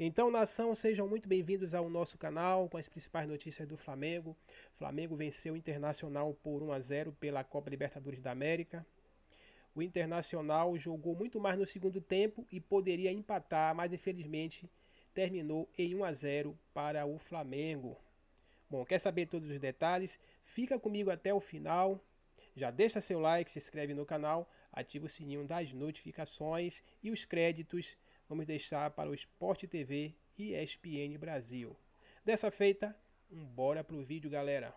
Então, nação, sejam muito bem-vindos ao nosso canal com as principais notícias do Flamengo. O Flamengo venceu o Internacional por 1-0 pela Copa Libertadores da América. O Internacional jogou muito mais no segundo tempo e poderia empatar, mas infelizmente terminou em 1-0 para o Flamengo. Bom, quer saber todos os detalhes? Fica comigo até o final. Já deixa seu like, se inscreve no canal, ativa o sininho das notificações e os créditos vamos deixar para o Sport TV e ESPN Brasil. Dessa feita, bora pro vídeo, galera.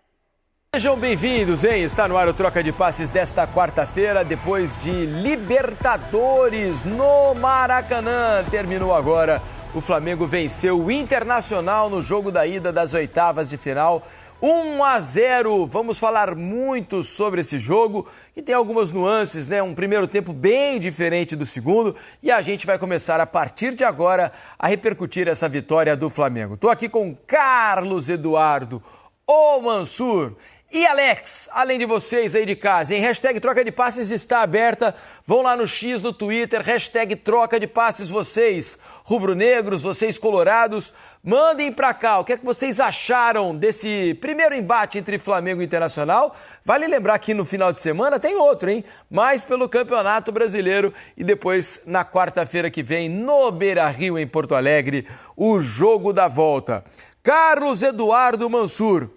Sejam bem-vindos, hein? Está no ar o Troca de Passes desta quarta-feira, depois de Libertadores no Maracanã. Terminou agora, o Flamengo venceu o Internacional no jogo da ida das oitavas de final. 1-0, vamos falar muito sobre esse jogo, que tem algumas nuances, né? Um primeiro tempo bem diferente do segundo, e a gente vai começar a partir de agora a repercutir essa vitória do Flamengo. Estou aqui com Carlos Eduardo, o Mansur e Alex, além de vocês aí de casa, hein? Hashtag Troca de Passes está aberta, vão lá no X do Twitter, hashtag Troca de Passes, vocês rubro-negros, vocês colorados, mandem pra cá, o que é que vocês acharam desse primeiro embate entre Flamengo e Internacional? Vale lembrar que no final de semana tem outro, hein? Mais pelo Campeonato Brasileiro e depois na quarta-feira que vem, no Beira-Rio, em Porto Alegre, o jogo da volta. Carlos Eduardo Mansur,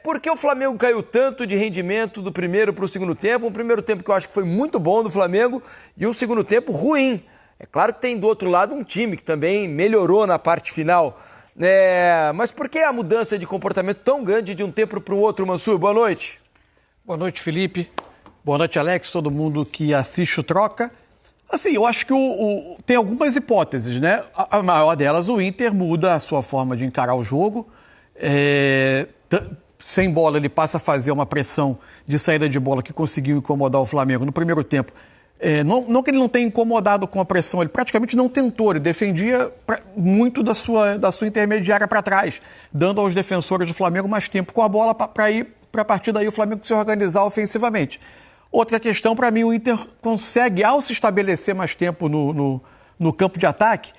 por que o Flamengo caiu tanto de rendimento do primeiro para o segundo tempo? Um primeiro tempo que eu acho que foi muito bom do Flamengo e um segundo tempo ruim. É claro que tem do outro lado um time que também melhorou na parte final. Mas por que a mudança de comportamento tão grande de um tempo para o outro, Mansur? Boa noite. Boa noite, Felipe. Boa noite, Alex, todo mundo que assiste o Troca. Assim, eu acho que tem algumas hipóteses, né? A maior delas, o Inter muda a sua forma de encarar o jogo. Sem bola, ele passa a fazer uma pressão de saída de bola que conseguiu incomodar o Flamengo no primeiro tempo. Não que ele não tenha incomodado com a pressão, ele praticamente não tentou, ele defendia muito da sua intermediária para trás, dando aos defensores do Flamengo mais tempo com a bola para a partir daí o Flamengo se organizar ofensivamente. Outra questão, para mim, o Inter consegue, ao se estabelecer mais tempo no campo de ataque,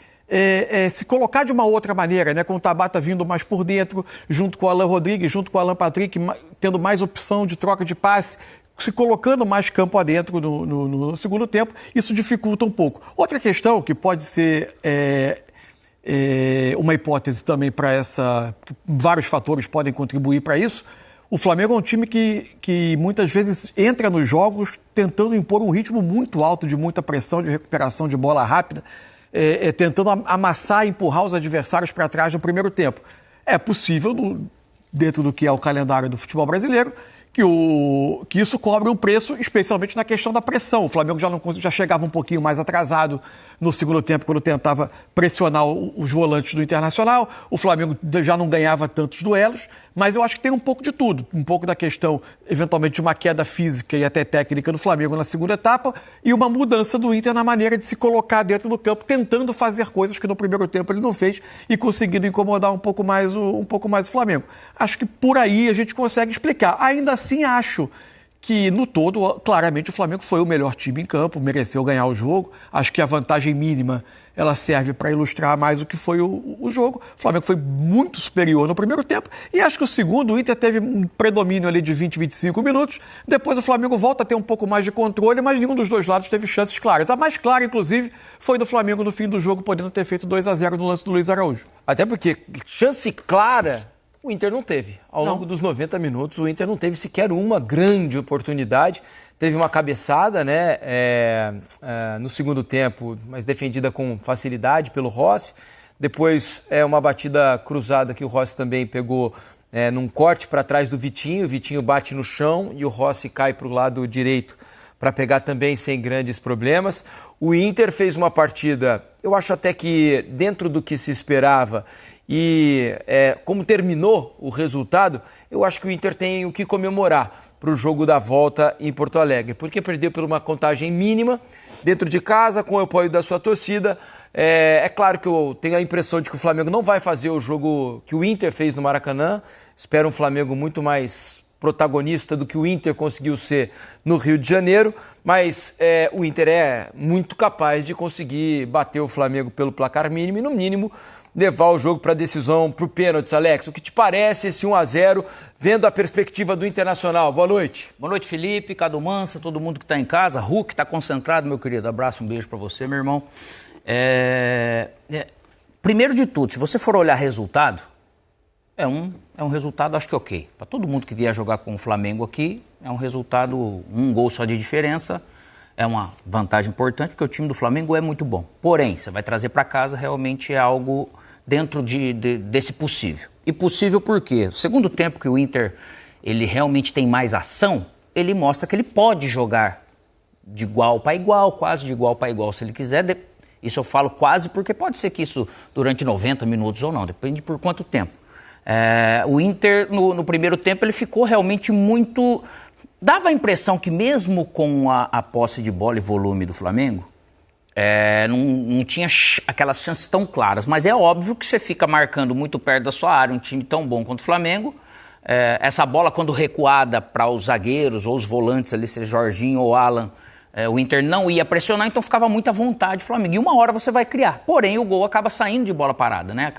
se colocar de uma outra maneira, né? Com o Tabata vindo mais por dentro, junto com o Alan Rodrigues, junto com o Alan Patrick, tendo mais opção de troca de passe, se colocando mais campo adentro no segundo tempo, isso dificulta um pouco. Outra questão que pode ser uma hipótese também para vários fatores podem contribuir para isso. O Flamengo é um time que muitas vezes entra nos jogos tentando impor um ritmo muito alto de muita pressão, de recuperação de bola rápida, tentando amassar e empurrar os adversários para trás no primeiro tempo. É possível, dentro do que é o calendário do futebol brasileiro, que isso cobre um preço, especialmente na questão da pressão. O Flamengo já chegava um pouquinho mais atrasado no segundo tempo, quando tentava pressionar os volantes do Internacional. O Flamengo já não ganhava tantos duelos, mas eu acho que tem um pouco de tudo. Um pouco da questão, eventualmente, de uma queda física e até técnica do Flamengo na segunda etapa e uma mudança do Inter na maneira de se colocar dentro do campo, tentando fazer coisas que no primeiro tempo ele não fez e conseguindo incomodar um pouco mais o Flamengo. Acho que por aí a gente consegue explicar. Ainda assim, acho que, no todo, claramente o Flamengo foi o melhor time em campo, mereceu ganhar o jogo. Acho que a vantagem mínima ela serve para ilustrar mais o que foi o jogo. O Flamengo foi muito superior no primeiro tempo e acho que o segundo, o Inter teve um predomínio ali de 20, 25 minutos. Depois o Flamengo volta a ter um pouco mais de controle, mas nenhum dos dois lados teve chances claras. A mais clara, inclusive, foi do Flamengo no fim do jogo, podendo ter feito 2-0 no lance do Luiz Araújo. Até porque chance clara o Inter não teve. Ao longo dos 90 minutos, o Inter não teve sequer uma grande oportunidade. Teve uma cabeçada, né, no segundo tempo, mas defendida com facilidade pelo Rossi. Depois, uma batida cruzada que o Rossi também pegou num corte para trás do Vitinho. O Vitinho bate no chão e o Rossi cai para o lado direito para pegar também sem grandes problemas. O Inter fez uma partida, eu acho até que dentro do que se esperava, e como terminou o resultado, eu acho que o Inter tem o que comemorar para o jogo da volta em Porto Alegre, porque perdeu por uma contagem mínima, dentro de casa, com o apoio da sua torcida. É claro que eu tenho a impressão de que o Flamengo não vai fazer o jogo que o Inter fez no Maracanã. Espero um Flamengo muito mais protagonista do que o Inter conseguiu ser no Rio de Janeiro, mas o Inter é muito capaz de conseguir bater o Flamengo pelo placar mínimo e, no mínimo, levar o jogo para a decisão, para o pênalti. Alex, o que te parece esse 1-0, vendo a perspectiva do Internacional? Boa noite. Boa noite, Felipe, Cadu Mansa, todo mundo que está em casa. Hulk está concentrado, meu querido. Abraço, um beijo para você, meu irmão. Primeiro de tudo, se você for olhar resultado, é um resultado, acho que ok. Para todo mundo que vier jogar com o Flamengo aqui, é um resultado, um gol só de diferença. É uma vantagem importante, porque o time do Flamengo é muito bom. Porém, você vai trazer para casa, realmente é algo dentro desse possível. E possível por quê? O segundo tempo que o Inter ele realmente tem mais ação, ele mostra que ele pode jogar de igual para igual, quase de igual para igual, se ele quiser. Isso eu falo quase porque pode ser que isso durante 90 minutos ou não, depende por quanto tempo. O Inter, no primeiro tempo, ele ficou realmente muito... Dava a impressão que mesmo com a posse de bola e volume do Flamengo, não tinha aquelas chances tão claras. Mas é óbvio que você fica marcando muito perto da sua área, um time tão bom quanto o Flamengo. Essa bola, quando recuada para os zagueiros ou os volantes ali, seja Jorginho ou Alan, o Inter não ia pressionar, então ficava muita vontade o Flamengo. E uma hora você vai criar. Porém, o gol acaba saindo de bola parada, né?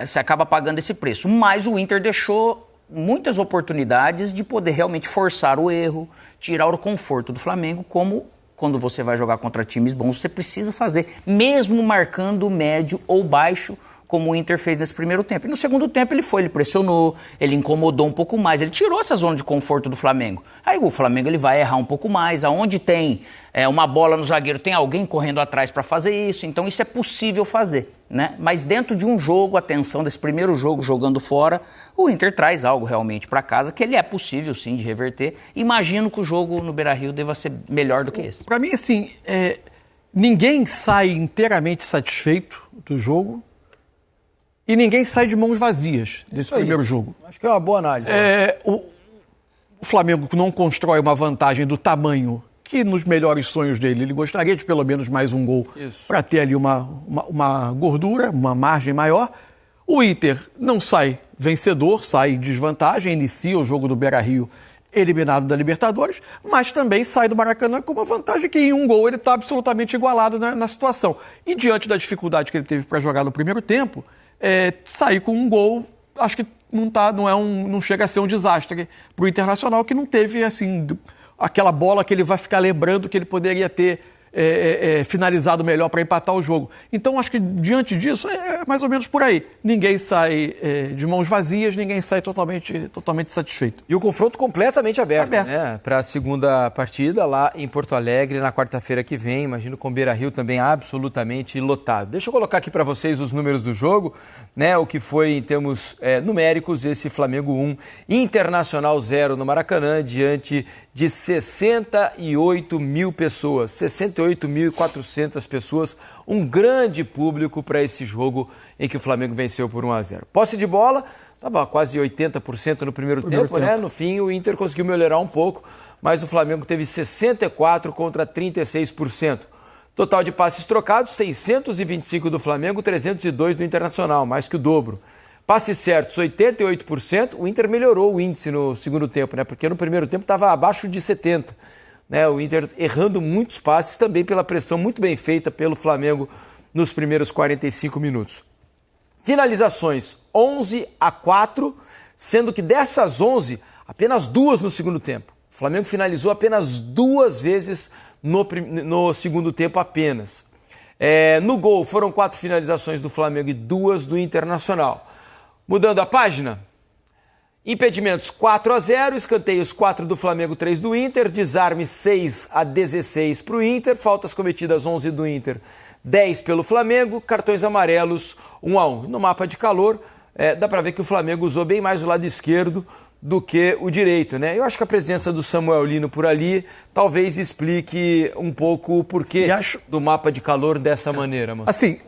Você acaba pagando esse preço. Mas o Inter deixou muitas oportunidades de poder realmente forçar o erro, tirar o conforto do Flamengo, como quando você vai jogar contra times bons, você precisa fazer, mesmo marcando médio ou baixo, como o Inter fez nesse primeiro tempo. E no segundo tempo ele pressionou, ele incomodou um pouco mais, ele tirou essa zona de conforto do Flamengo. Aí o Flamengo ele vai errar um pouco mais, aonde tem uma bola no zagueiro, tem alguém correndo atrás para fazer isso, então isso é possível fazer, né? Mas dentro de um jogo, atenção, desse primeiro jogo jogando fora, o Inter traz algo realmente para casa, que ele é possível sim de reverter. Imagino que o jogo no Beira-Rio deva ser melhor do que esse. Para mim, assim, ninguém sai inteiramente satisfeito do jogo, e ninguém sai de mãos vazias desse primeiro jogo. Acho que é uma boa análise. O Flamengo não constrói uma vantagem do tamanho que, nos melhores sonhos dele, ele gostaria de pelo menos mais um gol para ter ali uma gordura, uma margem maior. O Inter não sai vencedor, sai em desvantagem, inicia o jogo do Beira-Rio eliminado da Libertadores, mas também sai do Maracanã com uma vantagem que em um gol ele está absolutamente igualado na situação. E diante da dificuldade que ele teve para jogar no primeiro tempo, sair com um gol, acho que não chega a ser um desastre para o Internacional, que não teve assim, aquela bola que ele vai ficar lembrando que ele poderia ter finalizado melhor para empatar o jogo. Então, acho que diante disso, é mais ou menos por aí. Ninguém sai de mãos vazias, ninguém sai totalmente satisfeito. E o confronto completamente aberto. Né? Para a segunda partida lá em Porto Alegre, na quarta-feira que vem. Imagino com o Beira-Rio também absolutamente lotado. Deixa eu colocar aqui para vocês os números do jogo, né? O que foi em termos numéricos esse Flamengo 1, Internacional 0 no Maracanã, diante de 68 mil pessoas, 68.400 pessoas, um grande público para esse jogo em que o Flamengo venceu por 1-0. Posse de bola, estava quase 80% no primeiro tempo, né? No fim o Inter conseguiu melhorar um pouco, mas o Flamengo teve 64% contra 36%. Total de passes trocados, 625 do Flamengo, 302 do Internacional, mais que o dobro. Passes certos, 88%, o Inter melhorou o índice no segundo tempo, né? Porque no primeiro tempo estava abaixo de 70%. Né? O Inter errando muitos passes, também pela pressão muito bem feita pelo Flamengo nos primeiros 45 minutos. Finalizações, 11-4, sendo que dessas 11, apenas 2 no segundo tempo. O Flamengo finalizou apenas 2 vezes no segundo tempo apenas. No gol, foram 4 finalizações do Flamengo e 2 do Internacional. Mudando a página, impedimentos 4-0, escanteios 4 do Flamengo, 3 do Inter, desarme 6-16 para o Inter, faltas cometidas 11 do Inter, 10 pelo Flamengo, cartões amarelos 1-1. No mapa de calor, dá para ver que o Flamengo usou bem mais o lado esquerdo do que o direito, né? Eu acho que a presença do Samuel Lino por ali talvez explique um pouco o porquê do mapa de calor dessa maneira. Mano. Assim,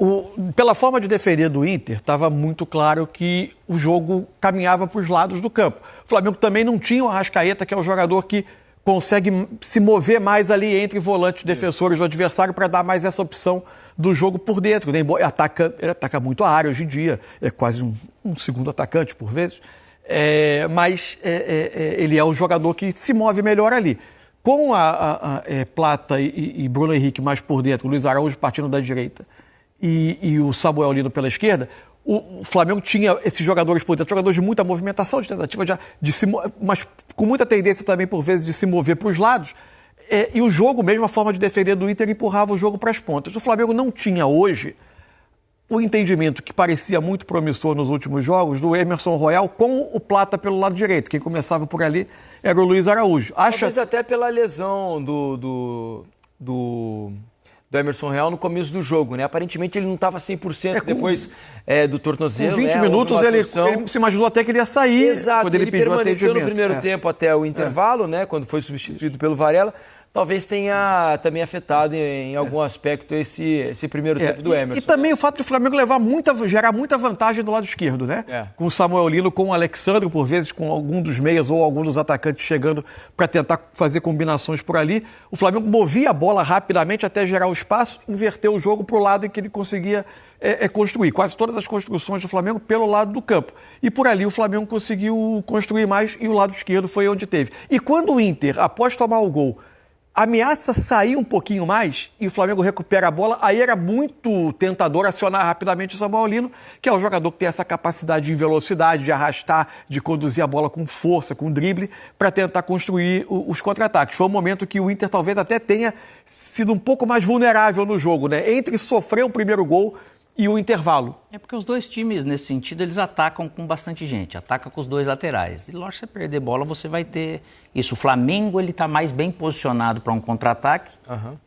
pela forma de defender do Inter, estava muito claro que o jogo caminhava para os lados do campo. O Flamengo também não tinha o Arrascaeta, que é o jogador que consegue se mover mais ali entre volantes defensores do adversário para dar mais essa opção do jogo por dentro. Ele ataca muito a área hoje em dia, é quase um segundo atacante por vezes. mas ele é o jogador que se move melhor ali. Com a Plata e Bruno Henrique mais por dentro, o Luiz Araújo partindo da direita e o Samuel Lino pela esquerda, o Flamengo tinha esses jogadores por dentro, jogadores de muita movimentação, de tentativa mas com muita tendência também, por vezes, de se mover para os lados. E o jogo, mesmo a forma de defender do Inter, empurrava o jogo para as pontas. O Flamengo não tinha hoje o entendimento que parecia muito promissor nos últimos jogos do Emerson Royal com o Plata pelo lado direito. Quem começava por ali era o Luiz Araújo. Talvez até pela lesão do Emerson Royal no começo do jogo, né? Aparentemente ele não estava 100% depois do tornozelo. Com 20 minutos ele se imaginou até que ele ia sair. Exato, quando ele pediu permaneceu atendimento. no primeiro tempo até o intervalo, né? Quando foi substituído pelo Varela. Talvez tenha também afetado em algum aspecto esse primeiro tempo do Emerson. E também o fato de o Flamengo gerar muita vantagem do lado esquerdo, né? Com o Samuel Lino, com o Alexandre, por vezes com algum dos meias ou algum dos atacantes chegando para tentar fazer combinações por ali. O Flamengo movia a bola rapidamente até gerar o espaço, inverteu o jogo para o lado em que ele conseguia construir. Quase todas as construções do Flamengo pelo lado do campo. E por ali o Flamengo conseguiu construir mais e o lado esquerdo foi onde teve. E quando o Inter, após tomar o gol, ameaça sair um pouquinho mais e o Flamengo recupera a bola, aí era muito tentador acionar rapidamente o Samuel Lino, que é o jogador que tem essa capacidade de velocidade, de arrastar, de conduzir a bola com força, com drible, para tentar construir os contra-ataques. Foi um momento que o Inter talvez até tenha sido um pouco mais vulnerável no jogo, né? Entre sofrer o primeiro gol e o intervalo. É porque os dois times, nesse sentido, eles atacam com bastante gente, atacam com os dois laterais. E lógico, se você perder bola, você vai ter isso. O Flamengo, ele está mais bem posicionado para um contra-ataque,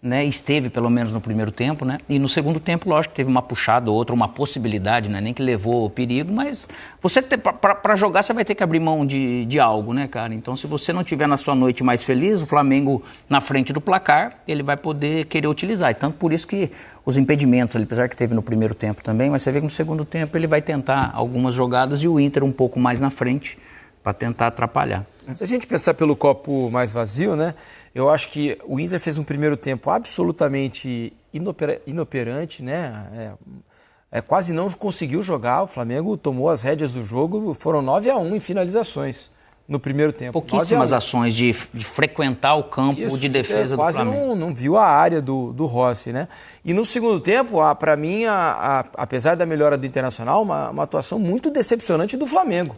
né? Esteve, pelo menos, no primeiro tempo, né? E no segundo tempo, lógico, teve uma puxada ou outra, uma possibilidade, né? Nem que levou o perigo, mas você para jogar, você vai ter que abrir mão de algo, né, cara? Então, se você não tiver na sua noite mais feliz, o Flamengo na frente do placar, ele vai poder querer utilizar. E tanto por isso que os impedimentos, apesar que teve no primeiro tempo também, mas você vê que no segundo tempo ele vai tentar algumas jogadas e o Inter um pouco mais na frente para tentar atrapalhar. Se a gente pensar pelo copo mais vazio, né? Eu acho que o Inter fez um primeiro tempo absolutamente inoperante, né? Quase não conseguiu jogar. O Flamengo tomou as rédeas do jogo, foram 9-1 em finalizações no primeiro tempo. Pouquíssimas ações de frequentar o campo de defesa do Flamengo. Quase não viu a área do Rossi, né? E no segundo tempo, para mim, apesar da melhora do Internacional, uma atuação muito decepcionante do Flamengo,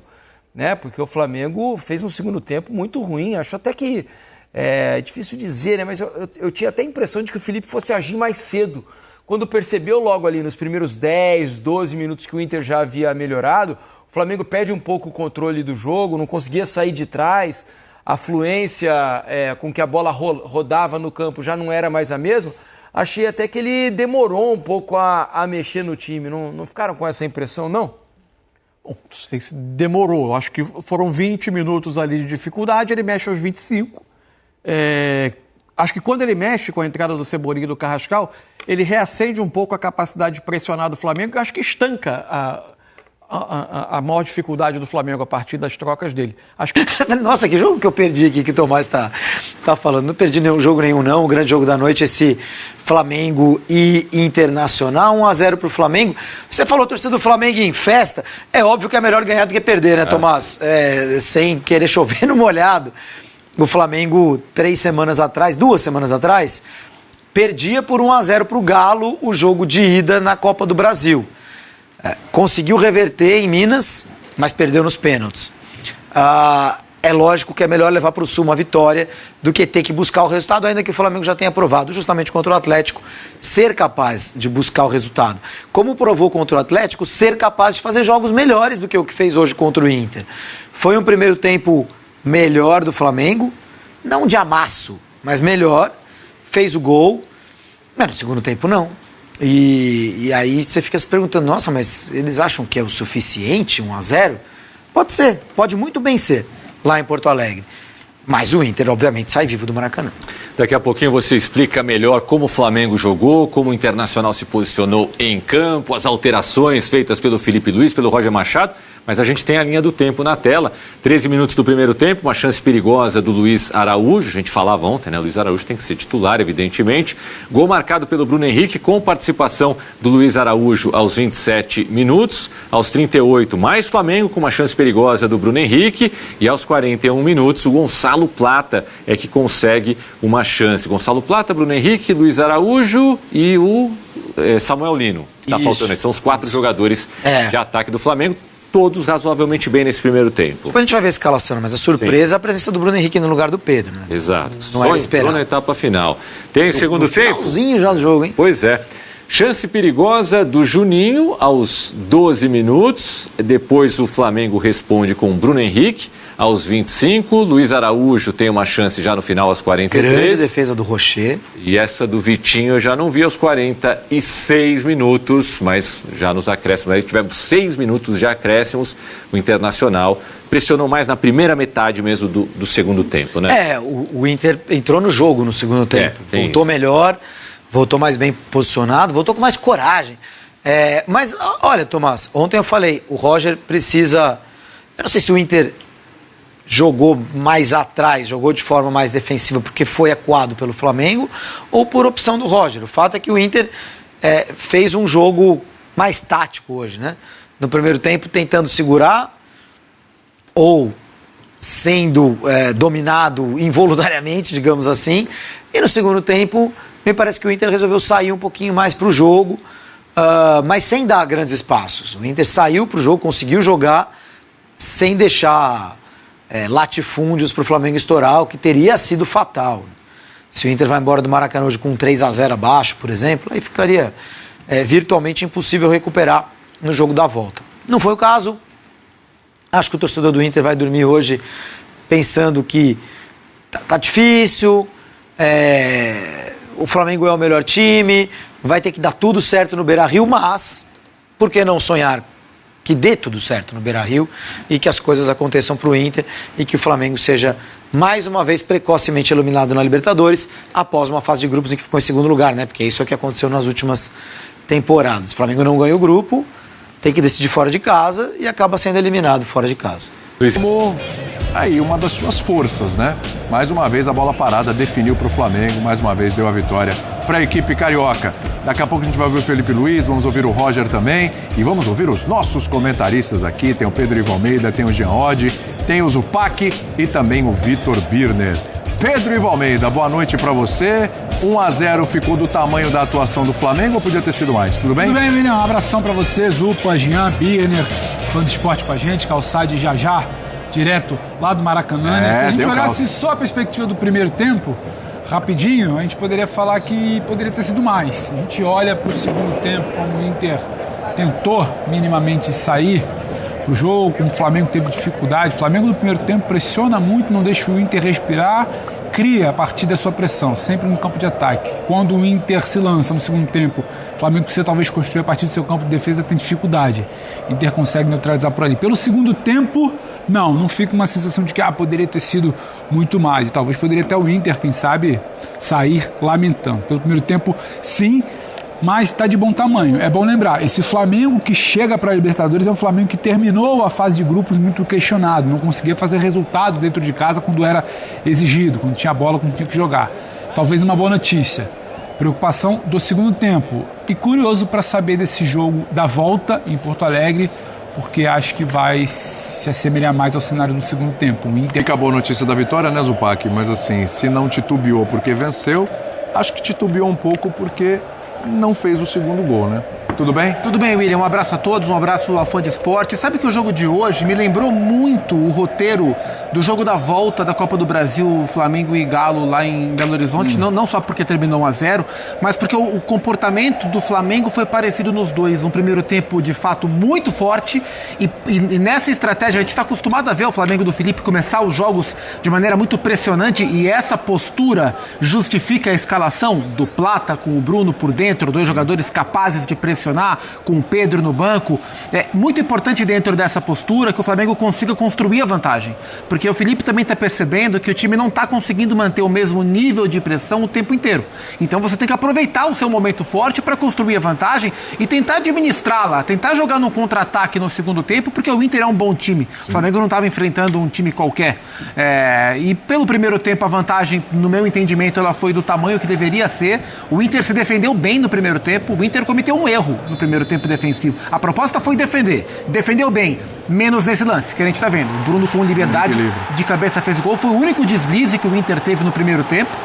né? Porque o Flamengo fez um segundo tempo muito ruim. Acho até que é difícil dizer, né? Mas eu tinha até a impressão de que o Felipe fosse agir mais cedo. Quando percebeu logo ali nos primeiros 10, 12 minutos que o Inter já havia melhorado, o Flamengo perde um pouco o controle do jogo, não conseguia sair de trás, a fluência com que a bola rodava no campo já não era mais a mesma. Achei até que ele demorou um pouco a mexer no time. Não ficaram com essa impressão, não? Bom, não sei se demorou. Acho que foram 20 minutos ali de dificuldade, ele mexe aos 25. Acho que quando ele mexe com a entrada do Cebolinha e do Carrascal, ele reacende um pouco a capacidade de pressionar do Flamengo, e acho que estanca a maior dificuldade do Flamengo a partir das trocas dele. Acho que... Nossa, que jogo que eu perdi aqui, que o Tomás tá falando. Não perdi nenhum jogo não. O grande jogo da noite, esse Flamengo e Internacional, 1-0 pro Flamengo. Você falou, torcida do Flamengo em festa. É óbvio que é melhor ganhar do que perder, né, Tomás? Sem querer chover no molhado. O Flamengo, 2 semanas atrás, perdia por 1-0 pro Galo o jogo de ida na Copa do Brasil. Conseguiu reverter em Minas, mas perdeu nos pênaltis. É lógico que é melhor levar para o Sul uma vitória do que ter que buscar o resultado, ainda que o Flamengo já tenha provado, justamente contra o Atlético, ser capaz de buscar o resultado. Como provou contra o Atlético, ser capaz de fazer jogos melhores do que o que fez hoje contra o Inter. Foi um primeiro tempo melhor do Flamengo, não de amasso, mas melhor. Fez o gol, mas no segundo tempo não. E aí você fica se perguntando, nossa, mas eles acham que é o suficiente, 1-0? Pode ser, pode muito bem ser, lá em Porto Alegre. Mas o Inter, obviamente, sai vivo do Maracanã. Daqui a pouquinho você explica melhor como o Flamengo jogou, como o Internacional se posicionou em campo, as alterações feitas pelo Felipe Luiz, pelo Roger Machado. Mas a gente tem a linha do tempo na tela. 13 minutos do primeiro tempo, uma chance perigosa do Luiz Araújo. A gente falava ontem, né? O Luiz Araújo tem que ser titular, evidentemente. Gol marcado pelo Bruno Henrique, com participação do Luiz Araújo aos 27 minutos. Aos 38, mais Flamengo, com uma chance perigosa do Bruno Henrique. E aos 41 minutos, o Gonçalo Plata é que consegue uma chance. Gonçalo Plata, Bruno Henrique, Luiz Araújo e o Samuel Lino. Está faltando, são os 4 jogadores de ataque do Flamengo. Todos razoavelmente bem nesse primeiro tempo. Depois a gente vai ver a escalação, mas a surpresa é a presença do Bruno Henrique no lugar do Pedro, né? Exato. Não era esperado. Na etapa final. Tem o segundo tempo? Finalzinho já do jogo, hein? Pois é. Chance perigosa do Juninho aos 12 minutos. Depois o Flamengo responde com o Bruno Henrique aos 25. Luiz Araújo tem uma chance já no final aos 43. Grande defesa do Rocher. E essa do Vitinho eu já não vi aos 46 minutos, mas já nos acréscimos. Aí tivemos 6 minutos de acréscimos. O Internacional pressionou mais na primeira metade mesmo do segundo tempo, né? O Inter entrou no jogo no segundo tempo. Voltou melhor, voltou mais bem posicionado, voltou com mais coragem. Mas, olha, Tomás, ontem eu falei, o Roger precisa... Eu não sei se o Inter jogou mais atrás, jogou de forma mais defensiva porque foi acuado pelo Flamengo ou por opção do Roger. O fato é que o Inter fez um jogo mais tático hoje, né? No primeiro tempo tentando segurar ou sendo dominado involuntariamente, digamos assim, e no segundo tempo me parece que o Inter resolveu sair um pouquinho mais para o jogo, mas sem dar grandes espaços. O Inter saiu para o jogo, conseguiu jogar sem deixar latifúndios para o Flamengo estourar, o que teria sido fatal. Se o Inter vai embora do Maracanã hoje com 3-0 abaixo, por exemplo, aí ficaria virtualmente impossível recuperar no jogo da volta. Não foi o caso. Acho que o torcedor do Inter vai dormir hoje pensando que tá difícil, o Flamengo é o melhor time, vai ter que dar tudo certo no Beira-Rio, mas por que não sonhar que dê tudo certo no Beira-Rio e que as coisas aconteçam para o Inter e que o Flamengo seja mais uma vez precocemente eliminado na Libertadores após uma fase de grupos em que ficou em segundo lugar, né? Porque isso é o que aconteceu nas últimas temporadas. O Flamengo não ganha o grupo, tem que decidir fora de casa e acaba sendo eliminado fora de casa. Aí uma das suas forças, né? Mais uma vez a bola parada definiu para o Flamengo, mais uma vez deu a vitória para a equipe carioca. Daqui a pouco a gente vai ouvir o Felipe Luiz, vamos ouvir o Roger também e vamos ouvir os nossos comentaristas aqui. Tem o Pedro Ivo Almeida, tem o Jean Oddi, tem o Zupac e também o Vitor Birner. Pedro Ivo Almeida, boa noite para você. 1-0 ficou do tamanho da atuação do Flamengo ou podia ter sido mais? Tudo bem? Tudo bem, William. Um abração para você, Zupa, Jean, Birner, fã do esporte com a gente, Calçade já, direto lá do Maracanã. Se a gente olhasse só a perspectiva do primeiro tempo, rapidinho, a gente poderia falar que poderia ter sido mais. A gente olha para o segundo tempo, como o Inter tentou minimamente sair pro jogo, como o Flamengo teve dificuldade. O Flamengo no primeiro tempo pressiona muito, não deixa o Inter respirar, cria a partir da sua pressão, sempre no campo de ataque. Quando o Inter se lança no segundo tempo, o Flamengo precisa talvez construir a partir do seu campo de defesa, tem dificuldade. O Inter consegue neutralizar por ali. Pelo segundo tempo, não fica uma sensação de que poderia ter sido muito mais. E talvez poderia até o Inter, quem sabe, sair lamentando. Pelo primeiro tempo, sim, mas está de bom tamanho. É bom lembrar, esse Flamengo que chega para a Libertadores é um Flamengo que terminou a fase de grupos muito questionado, não conseguia fazer resultado dentro de casa quando era exigido, quando tinha bola, quando tinha que jogar. Talvez uma boa notícia. Preocupação do segundo tempo. E curioso para saber desse jogo da volta em Porto Alegre, porque acho que vai se assemelhar mais ao cenário do segundo tempo. O Inter... Acabou a notícia da vitória, né, Zupac? Mas assim, se não titubeou porque venceu, acho que titubeou um pouco porque não fez o segundo gol, né? Tudo bem? Tudo bem, William. Um abraço a todos, um abraço ao fã de esporte. Sabe que o jogo de hoje me lembrou muito o roteiro do jogo da volta da Copa do Brasil, Flamengo e Galo lá em Belo Horizonte, não só porque terminou 1-0, mas porque o comportamento do Flamengo foi parecido nos dois. Um primeiro tempo, de fato, muito forte e nessa estratégia a gente está acostumado a ver o Flamengo do Felipe começar os jogos de maneira muito pressionante e essa postura justifica a escalação do Plata com o Bruno por dentro, dois jogadores capazes de pressionar pressionar, com o Pedro no banco. É muito importante dentro dessa postura que o Flamengo consiga construir a vantagem, porque o Felipe também está percebendo que o time não está conseguindo manter o mesmo nível de pressão o tempo inteiro. Então você tem que aproveitar o seu momento forte para construir a vantagem e tentar administrá-la, tentar jogar no contra-ataque no segundo tempo, porque o Inter é um bom time. O Flamengo não estava enfrentando um time qualquer. E pelo primeiro tempo a vantagem, no meu entendimento, ela foi do tamanho que deveria ser. O Inter se defendeu bem no primeiro tempo, o Inter cometeu um erro no primeiro tempo defensivo. A proposta foi defender, defendeu bem, menos nesse lance que a gente está vendo. O Bruno com liberdade de cabeça fez gol, foi o único deslize que o Inter teve no primeiro tempo.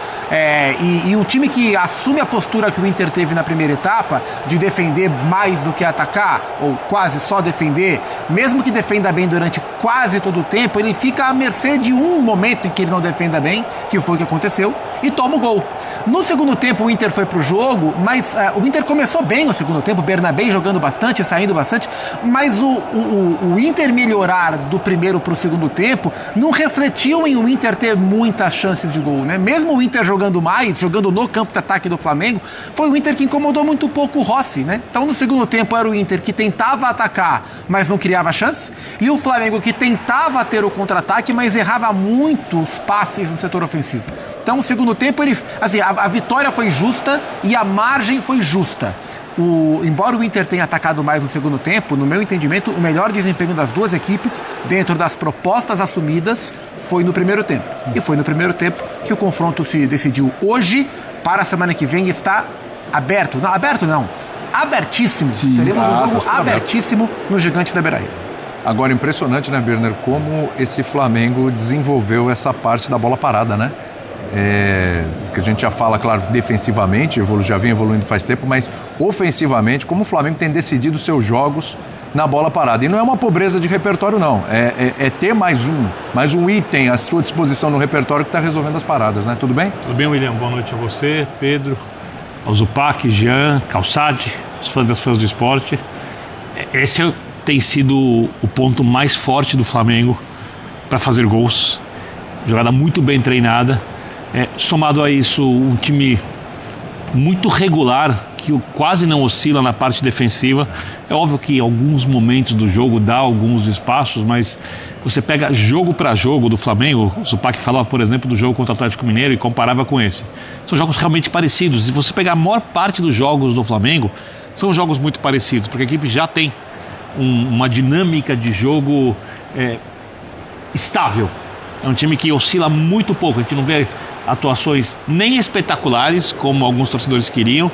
E um time que assume a postura que o Inter teve na primeira etapa, de defender mais do que atacar, ou quase só defender, mesmo que defenda bem durante quase todo o tempo, ele fica à mercê de um momento em que ele não defenda bem, que foi o que aconteceu, e toma o gol. No segundo tempo o Inter foi pro jogo, mas o Inter começou bem no segundo tempo, o Bernabé jogando bastante, saindo bastante, mas o Inter melhorar do primeiro pro segundo tempo não refletiu em o Inter ter muitas chances de gol, né? Mesmo o Inter jogando mais, jogando no campo de ataque do Flamengo, foi o Inter que incomodou muito pouco o Rossi, né? Então no segundo tempo era o Inter que tentava atacar, mas não criava chance, e o Flamengo que tentava ter o contra-ataque, mas errava muitos passes no setor ofensivo. Então no segundo tempo a vitória foi justa e a margem foi justa. Embora o Inter tenha atacado mais no segundo tempo, no meu entendimento, o melhor desempenho das duas equipes, dentro das propostas assumidas, foi no primeiro tempo. Sim. E foi no primeiro tempo que o confronto se decidiu. Hoje, para a semana que vem, está aberto. Não, aberto não. Abertíssimo. Sim, teremos um jogo abertíssimo no Gigante da Beira-Rio. Agora, impressionante, né, Birner, como esse Flamengo desenvolveu essa parte da bola parada, né? Que a gente já fala, claro, defensivamente, já vem evoluindo faz tempo, mas ofensivamente, como o Flamengo tem decidido seus jogos na bola parada. E não é uma pobreza de repertório, não. É ter mais um item à sua disposição no repertório que está resolvendo as paradas, né? Tudo bem? Tudo bem, William. Boa noite a você, Pedro, ao Zupac, Jean, Calçade, os fãs das fãs do esporte. Esse tem sido o ponto mais forte do Flamengo para fazer gols. Jogada muito bem treinada. Somado a isso, um time muito regular, que quase não oscila na parte defensiva. É óbvio que em alguns momentos do jogo dá alguns espaços, mas você pega jogo para jogo do Flamengo, o Zupac falava, por exemplo, do jogo contra o Atlético Mineiro e comparava com esse. São jogos realmente parecidos. Se você pegar a maior parte dos jogos do Flamengo, são jogos muito parecidos, porque a equipe já tem uma dinâmica de jogo estável. É um time que oscila muito pouco, a gente não vê atuações nem espetaculares, como alguns torcedores queriam,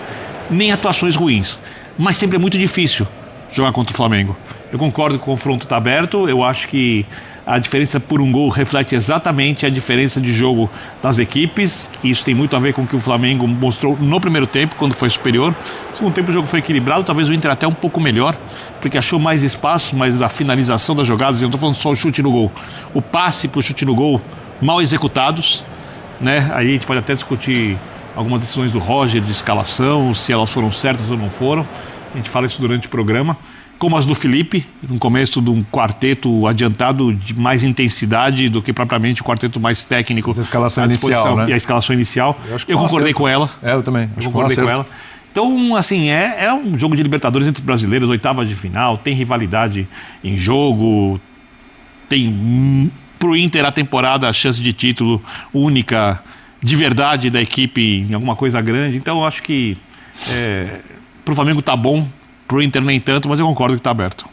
nem atuações ruins. Mas sempre é muito difícil jogar contra o Flamengo. Eu concordo que o confronto está aberto, eu acho que a diferença por um gol reflete exatamente a diferença de jogo das equipes. Isso tem muito a ver com o que o Flamengo mostrou no primeiro tempo, quando foi superior. No segundo tempo o jogo foi equilibrado, talvez o Inter até um pouco melhor, porque achou mais espaço, mas a finalização das jogadas, eu não estou falando só o chute no gol, o passe para o chute no gol mal executados, né? Aí a gente pode até discutir algumas decisões do Roger de escalação, se elas foram certas ou não foram. A gente fala isso durante o programa. Como as do Felipe, no começo de um quarteto adiantado de mais intensidade do que propriamente o quarteto mais técnico. A escalação inicial, né? E a escalação inicial. Eu concordei com ela. Eu também. Eu concordei com ela. Então, assim, é um jogo de Libertadores entre brasileiros, oitava de final, tem rivalidade em jogo, tem pro Inter a temporada, a chance de título única, de verdade da equipe em alguma coisa grande. Então, eu acho que pro Flamengo tá bom, pro Inter nem tanto, mas eu concordo que tá aberto.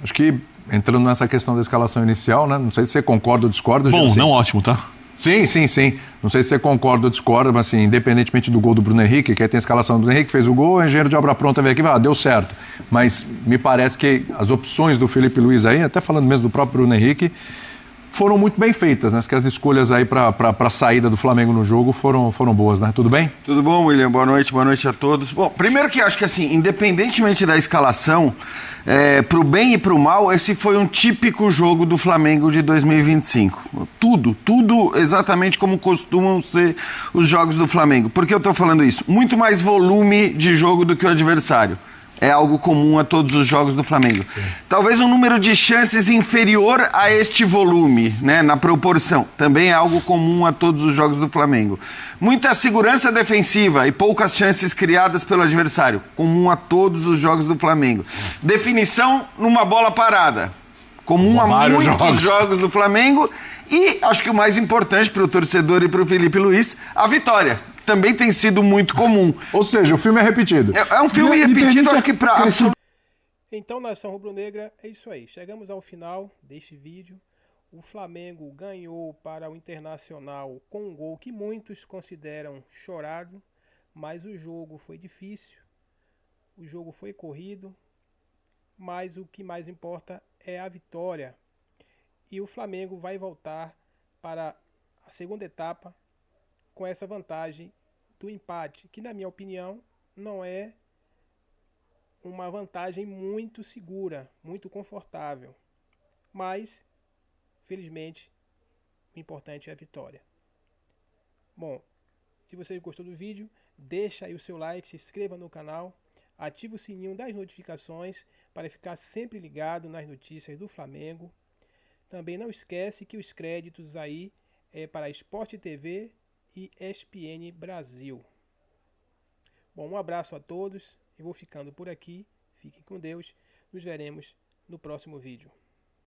Acho que entrando nessa questão da escalação inicial, né? Não sei se você concorda ou discorda. Bom, assim. Não ótimo, tá? Sim. Não sei se você concorda ou discorda, mas assim, independentemente do gol do Bruno Henrique, que aí tem a escalação do Bruno Henrique, fez o gol, o engenheiro de obra pronta veio aqui e deu certo. Mas me parece que as opções do Felipe Luiz aí, até falando mesmo do próprio Bruno Henrique, foram muito bem feitas, né? Que as escolhas aí para a saída do Flamengo no jogo foram boas, né? Tudo bem? Tudo bom, William? Boa noite a todos. Bom, primeiro que acho que assim, independentemente da escalação, pro bem e pro mal, esse foi um típico jogo do Flamengo de 2025. Tudo exatamente como costumam ser os jogos do Flamengo. Por que eu tô falando isso? Muito mais volume de jogo do que o adversário. é algo comum a todos os jogos do Flamengo. Talvez um número de chances inferior a este volume, né, na proporção. Também é algo comum a todos os jogos do Flamengo. Muita segurança defensiva e poucas chances criadas pelo adversário. Comum a todos os jogos do Flamengo. Definição numa bola parada. Comum a muitos jogos do Flamengo. E acho que o mais importante para o torcedor e para o Felipe Luiz, a vitória. Também tem sido muito comum. Ou seja, o filme é repetido. É um filme repetido, acho que para... Então, nação rubro-negra, é isso aí. Chegamos ao final deste vídeo. O Flamengo ganhou para o Internacional com um gol que muitos consideram chorado, mas o jogo foi difícil, o jogo foi corrido, mas o que mais importa é a vitória. E o Flamengo vai voltar para a segunda etapa com essa vantagem do empate, que na minha opinião não é uma vantagem muito segura, muito confortável. Mas, felizmente, o importante é a vitória. Bom, se você gostou do vídeo, deixa aí o seu like, se inscreva no canal, ative o sininho das notificações para ficar sempre ligado nas notícias do Flamengo. Também não esquece que os créditos aí é para Sport TV e ESPN Brasil. Bom, um abraço a todos. Eu vou ficando por aqui. Fiquem com Deus. Nos veremos no próximo vídeo.